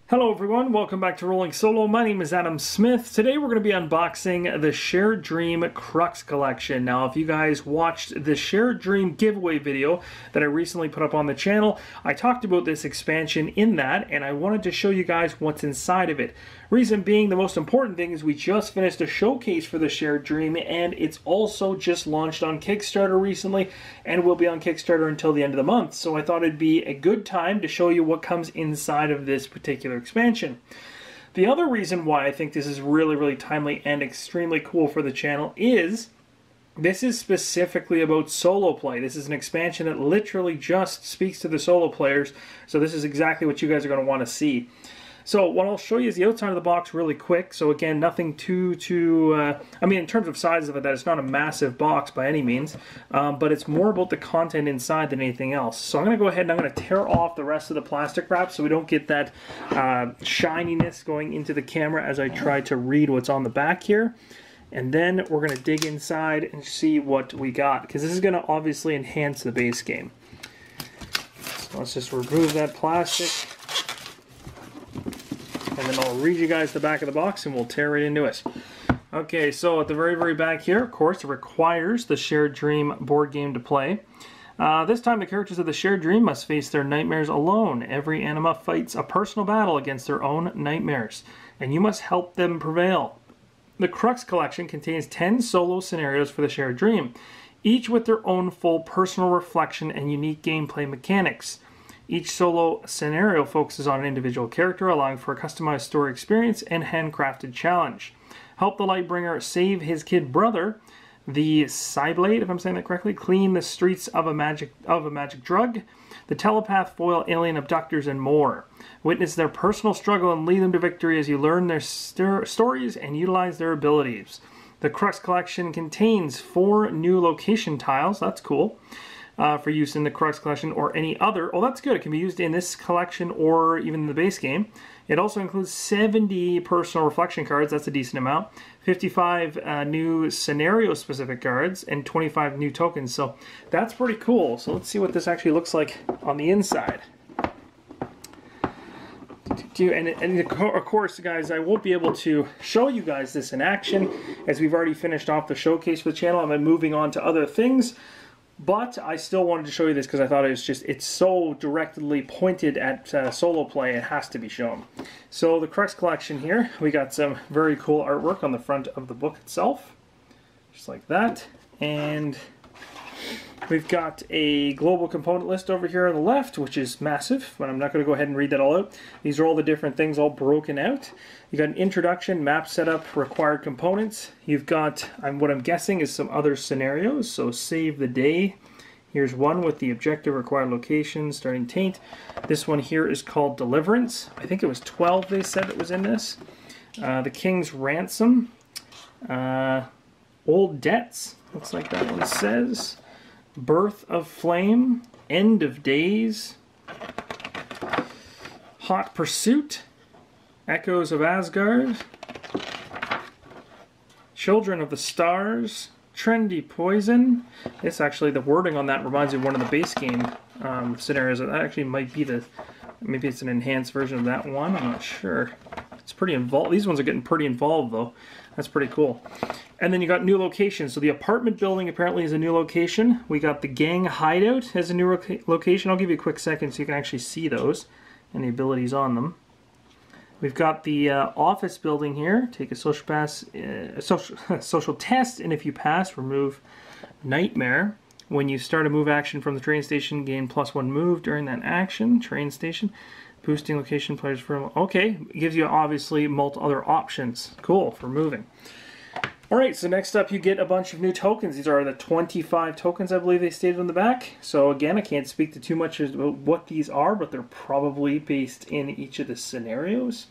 Hello everyone, welcome back to Rolling Solo. My name is Adam Smith. Today we're going to be unboxing the Shared Dream Crux Collection. Now if you guys watched the Shared Dream giveaway video that I recently put up on the channel, I talked about this expansion in that and I wanted to show you guys what's inside of it. Reason being, the most important thing is we just finished a showcase for the Shared Dream and it's also just launched on Kickstarter recently and will be on Kickstarter until the end of the month. So I thought it'd be a good time to show you what comes inside of this particular expansion. The other reason why I think this is really timely and extremely cool for the channel is this is specifically about solo play. This is an expansion that literally just speaks to the solo players, so this is exactly what you guys are going to want to see. So what I'll show you is the outside of the box really quick. So again, nothing I mean, in terms of size of it, that it's not a massive box by any means, but it's more about the content inside than anything else. So I'm going to go ahead and I'm going to tear off the rest of the plastic wrap so we don't get that shininess going into the camera as I try to read what's on the back here. And then we're going to dig inside and see what we got, because this is going to obviously enhance the base game. So let's just remove that plastic. And then I'll read you guys the back of the box and we'll tear right into it. Okay, so at the very back here, of course, it requires the Shared Dream board game to play. This time the characters of the Shared Dream must face their nightmares alone. Every anima fights a personal battle against their own nightmares, and you must help them prevail. The Crux Collection contains 10 solo scenarios for the Shared Dream, each with their own full personal reflection and unique gameplay mechanics. Each solo scenario focuses on an individual character, allowing for a customized story experience and handcrafted challenge. Help the Lightbringer save his kid brother, the Psyblade, if I'm saying that correctly, clean the streets of a magic drug, the Telepath foil alien abductors, and more. Witness their personal struggle and lead them to victory as you learn their stories and utilize their abilities. The Crux Collection contains 4 new location tiles. That's cool. For use in the Crux Collection or any other. Oh, that's good. It can be used in this collection or even in the base game. It also includes 70 personal reflection cards. That's a decent amount. 55 new scenario-specific cards and 25 new tokens. So that's pretty cool. So let's see what this actually looks like on the inside. And of course, guys, I won't be able to show you guys this in action as we've already finished off the showcase for the channel. I'm moving on to other things. But I still wanted to show you this because I thought it's so directly pointed at solo play, it has to be shown. So the Crux Collection here, we got some very cool artwork on the front of the book itself, just like that. And we've got a global component list over here on the left, which is massive, but I'm not going to go ahead and read that all out. These are all the different things all broken out. You got an introduction, map setup, required components. You've got, what I'm guessing is some other scenarios, so save the day. Here's one with the objective, required location, starting taint. This one here is called Deliverance. I think it was 12 they said that was in this. The King's Ransom. Old Debts, looks like that one says. Birth of Flame, End of Days, Hot Pursuit, Echoes of Asgard, Children of the Stars, Trendy Poison. This actually, the wording on that reminds me of one of the base game scenarios. That actually might be maybe it's an enhanced version of that one, I'm not sure. It's pretty involved. These ones are getting pretty involved though. That's pretty cool. And then you got new locations. So the apartment building apparently is a new location. We got the gang hideout as a new location. I'll give you a quick second so you can actually see those and the abilities on them. We've got the office building here. Take a social test, and if you pass, remove Nightmare. When you start a move action from the train station, gain +1 move during that action. Train station. Boosting location players for... Okay, it gives you obviously multiple other options. Cool, for moving. Alright, so next up you get a bunch of new tokens. These are the 25 tokens I believe they stated on the back. So again, I can't speak to too much about what these are, but they're probably based in each of the scenarios.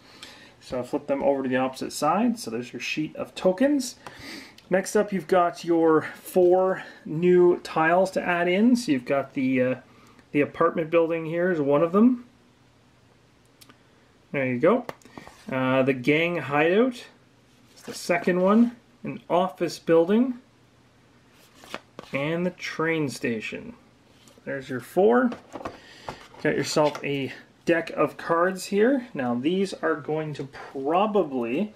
So I'll flip them over to the opposite side. So there's your sheet of tokens. Next up you've got your 4 new tiles to add in. So you've got the apartment building here is one of them. There you go. The gang hideout is the second one. An office building. And the train station. There's your 4. Got yourself a deck of cards here. Now these are going to probably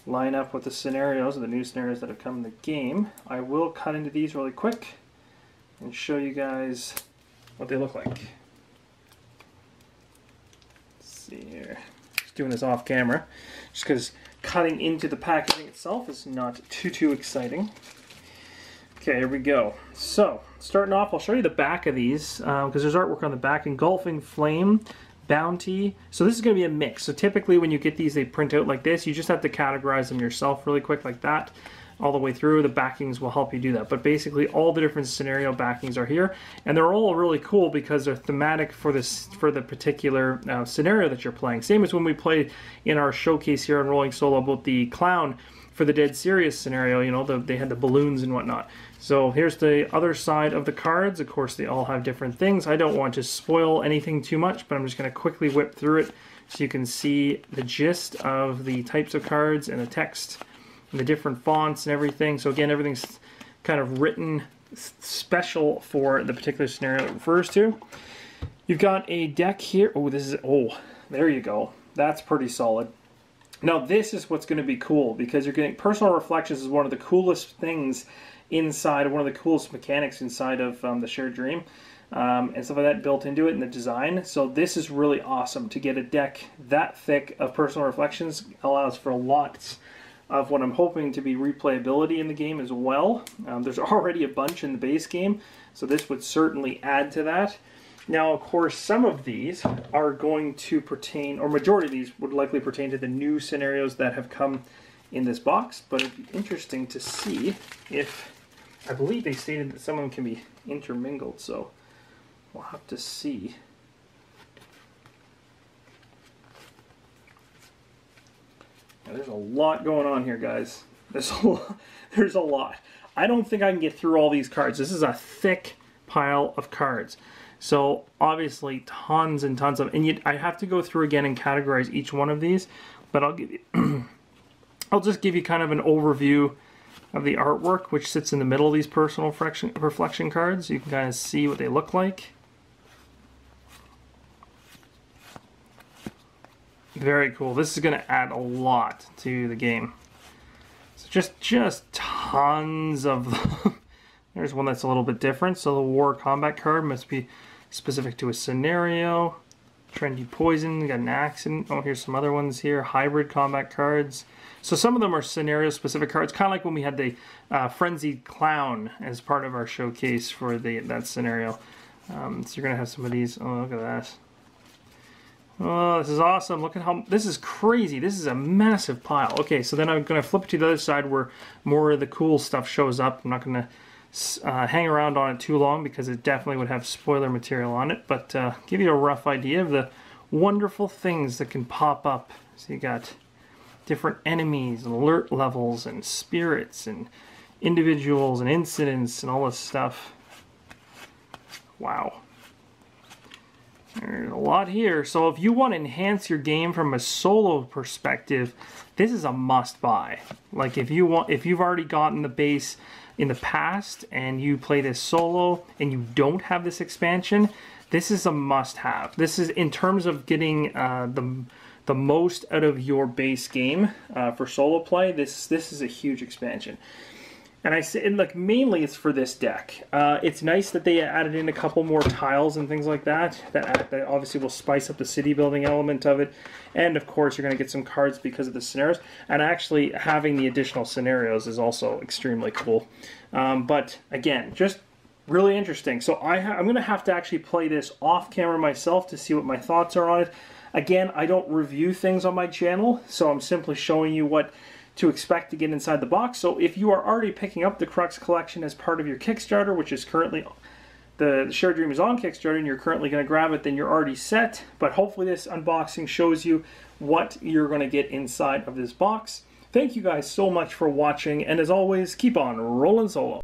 line up with the scenarios, the new scenarios that have come in the game. I will cut into these really quick and show you guys what they look like. Let's see here. Just doing this off camera, just because cutting into the packaging itself is not too exciting. Okay, here we go. So, starting off, I'll show you the back of these, because there's artwork on the back. Engulfing Flame, Bounty. So this is going to be a mix. So typically when you get these, they print out like this. You just have to categorize them yourself really quick like that, all the way through. The backings will help you do that. But basically all the different scenario backings are here, and they're all really cool because they're thematic for this, for the particular scenario that you're playing. Same as when we played in our showcase here on Rolling Solo about the clown for the Dead Serious scenario. You know, they had the balloons and whatnot. So here's the other side of the cards. Of course, they all have different things. I don't want to spoil anything too much, but I'm just going to quickly whip through it so you can see the gist of the types of cards and the text and the different fonts and everything. So again, everything's kind of written special for the particular scenario it refers to. You've got a deck here. Oh, this is, oh, there you go. That's pretty solid. Now this is what's going to be cool, because you're getting personal reflections is one of the coolest things inside, one of the coolest mechanics inside of the Shared Dream, and stuff like that built into it in the design. So this is really awesome. To get a deck that thick of personal reflections allows for lots of what I'm hoping to be replayability in the game as well. There's already a bunch in the base game, so this would certainly add to that. Now, of course, some of these are going to pertain, or majority of these would likely pertain to the new scenarios that have come in this box, but it'd be interesting to see if, I believe they stated that some of them can be intermingled, so we'll have to see. Now, there's a lot going on here, guys. There's a lot. I don't think I can get through all these cards. This is a thick pile of cards. So obviously tons and tons of, and yet I have to go through again and categorize each one of these, but I'll give you, I'll just give you kind of an overview of the artwork, which sits in the middle of these personal reflection cards. You can kind of see what they look like. Very cool. This is going to add a lot to the game. So just tons of them. There's one that's a little bit different. So the War Combat card must be specific to a scenario. Trendy Poison, got an accident. Oh, here's some other ones here. Hybrid combat cards. So some of them are scenario specific cards, kind of like when we had the Frenzied Clown as part of our showcase for that scenario. So you're going to have some of these. Oh, look at that. Oh, this is awesome. Look at how, this is crazy. This is a massive pile. Okay, so then I'm going to flip to the other side where more of the cool stuff shows up. I'm not going to hang around on it too long because it definitely would have spoiler material on it, but give you a rough idea of the wonderful things that can pop up. So you got different enemies and alert levels and spirits and individuals and incidents and all this stuff. Wow. There's a lot here. So if you want to enhance your game from a solo perspective, this is a must buy. Like if you've already gotten the base in the past and you play this solo and you don't have this expansion, this is a must-have. This is, in terms of getting the most out of your base game for solo play, this is a huge expansion. And I say, like, mainly it's for this deck. It's nice that they added in a couple more tiles and things like that. That obviously will spice up the city building element of it. And of course, you're going to get some cards because of the scenarios. And actually, having the additional scenarios is also extremely cool. But again, just really interesting. So I'm going to have to actually play this off camera myself to see what my thoughts are on it. Again, I don't review things on my channel, so I'm simply showing you what to expect to get inside the box. So if you are already picking up the Crux Collection as part of your Kickstarter, which is currently, the Shared Dream is on Kickstarter, and you're currently going to grab it, then you're already set. But hopefully this unboxing shows you what you're going to get inside of this box. Thank you guys so much for watching, and as always, keep on rolling solo.